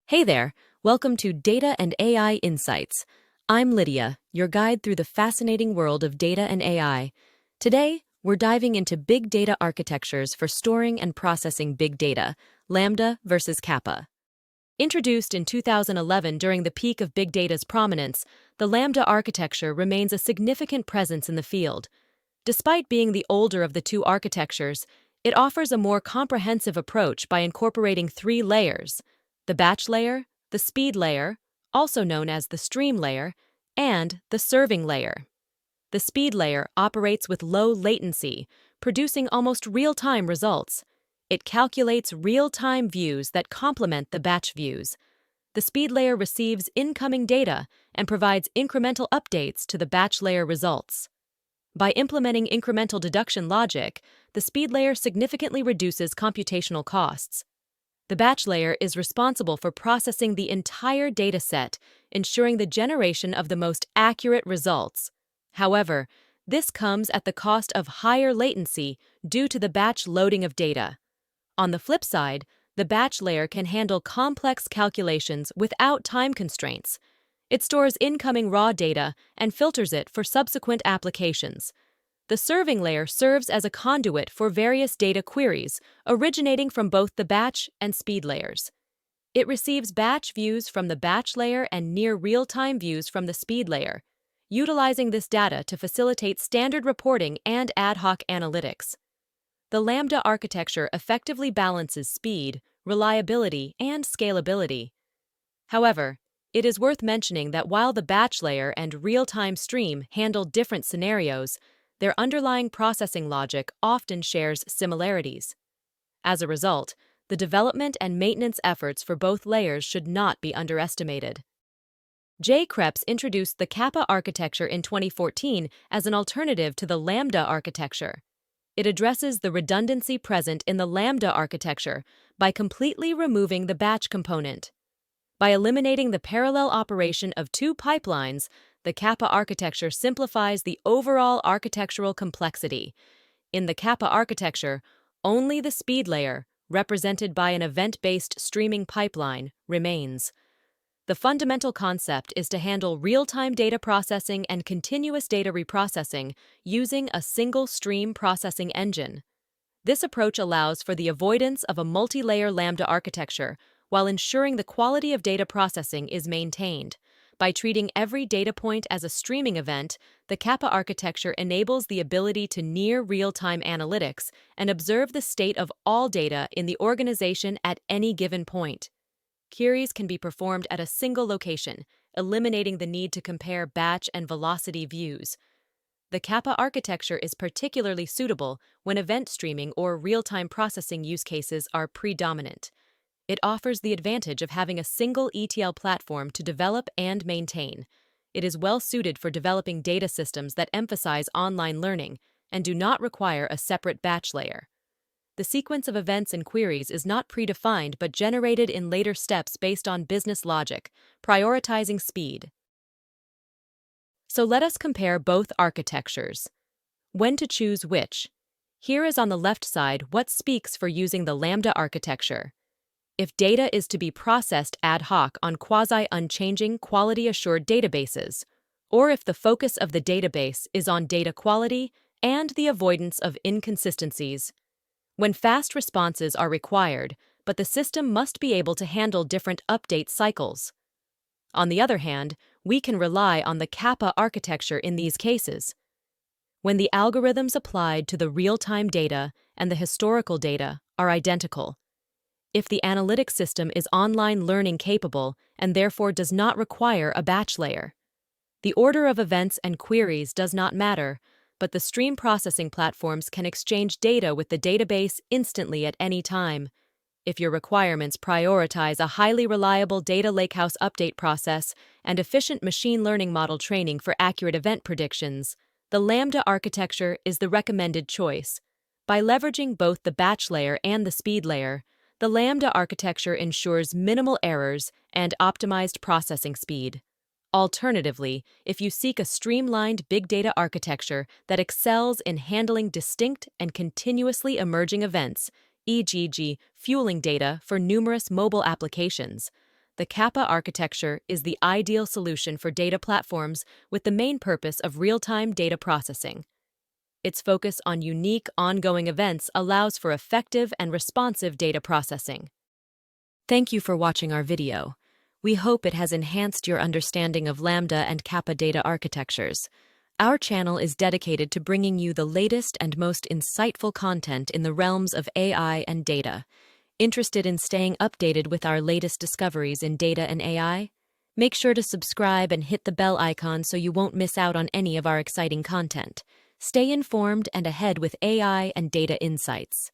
Hey there, welcome to Data and AI Insights. I'm Lydia, your guide through the fascinating world of data and AI. Today, we're diving into big data architectures for storing and processing big data, Lambda versus Kappa. Introduced in 2011 during the peak of big data's prominence, the Lambda architecture remains a significant presence in the field. Despite being the older of the two architectures, it offers a more comprehensive approach by incorporating three layers: the batch layer, the speed layer, also known as the stream layer, and the serving layer. The speed layer operates with low latency, producing almost real-time results. It calculates real-time views that complement the batch views. The speed layer receives incoming data and provides incremental updates to the batch layer results. By implementing incremental deduction logic, the speed layer significantly reduces computational costs. The batch layer is responsible for processing the entire data set, ensuring the generation of the most accurate results. However, this comes at the cost of higher latency due to the batch loading of data. On the flip side, the batch layer can handle complex calculations without time constraints. It stores incoming raw data and filters it for subsequent applications. The serving layer serves as a conduit for various data queries, originating from both the batch and speed layers. It receives batch views from the batch layer and near real-time views from the speed layer, utilizing this data to facilitate standard reporting and ad hoc analytics. The Lambda architecture effectively balances speed, reliability, and scalability. However, it is worth mentioning that while the batch layer and real-time stream handle different scenarios, their underlying processing logic often shares similarities. As a result, the development and maintenance efforts for both layers should not be underestimated. J. Krebs introduced the Kappa architecture in 2014 as an alternative to the Lambda architecture. It addresses the redundancy present in the Lambda architecture by completely removing the batch component. By eliminating the parallel operation of two pipelines, the Kappa architecture simplifies the overall architectural complexity. In the Kappa architecture, only the speed layer, represented by an event-based streaming pipeline, remains. The fundamental concept is to handle real-time data processing and continuous data reprocessing using a single stream processing engine. This approach allows for the avoidance of a multi-layer Lambda architecture while ensuring the quality of data processing is maintained. By treating every data point as a streaming event, the Kappa architecture enables the ability to near real-time analytics and observe the state of all data in the organization at any given point. Queries can be performed at a single location, eliminating the need to compare batch and velocity views. The Kappa architecture is particularly suitable when event streaming or real-time processing use cases are predominant. It offers the advantage of having a single ETL platform to develop and maintain. It is well suited for developing data systems that emphasize online learning and do not require a separate batch layer. The sequence of events and queries is not predefined but generated in later steps based on business logic, prioritizing speed. So let us compare both architectures. When to choose which? Here is on the left side what speaks for using the Lambda architecture. If data is to be processed ad hoc on quasi-unchanging, quality-assured databases, or if the focus of the database is on data quality and the avoidance of inconsistencies. When fast responses are required, but the system must be able to handle different update cycles. On the other hand, we can rely on the Kappa architecture in these cases. When the algorithms applied to the real-time data and the historical data are identical. If the analytic system is online learning capable and therefore does not require a batch layer. The order of events and queries does not matter, but the stream processing platforms can exchange data with the database instantly at any time. If your requirements prioritize a highly reliable data lakehouse update process and efficient machine learning model training for accurate event predictions, the Lambda architecture is the recommended choice. By leveraging both the batch layer and the speed layer, the Lambda architecture ensures minimal errors and optimized processing speed. Alternatively, if you seek a streamlined big data architecture that excels in handling distinct and continuously emerging events, e.g., fueling data for numerous mobile applications, the Kappa architecture is the ideal solution for data platforms with the main purpose of real-time data processing. Its focus on unique, ongoing events allows for effective and responsive data processing. Thank you for watching our video. We hope it has enhanced your understanding of Lambda and Kappa data architectures. Our channel is dedicated to bringing you the latest and most insightful content in the realms of AI and data. Interested in staying updated with our latest discoveries in data and AI? Make sure to subscribe and hit the bell icon so you won't miss out on any of our exciting content. Stay informed and ahead with AI and data insights.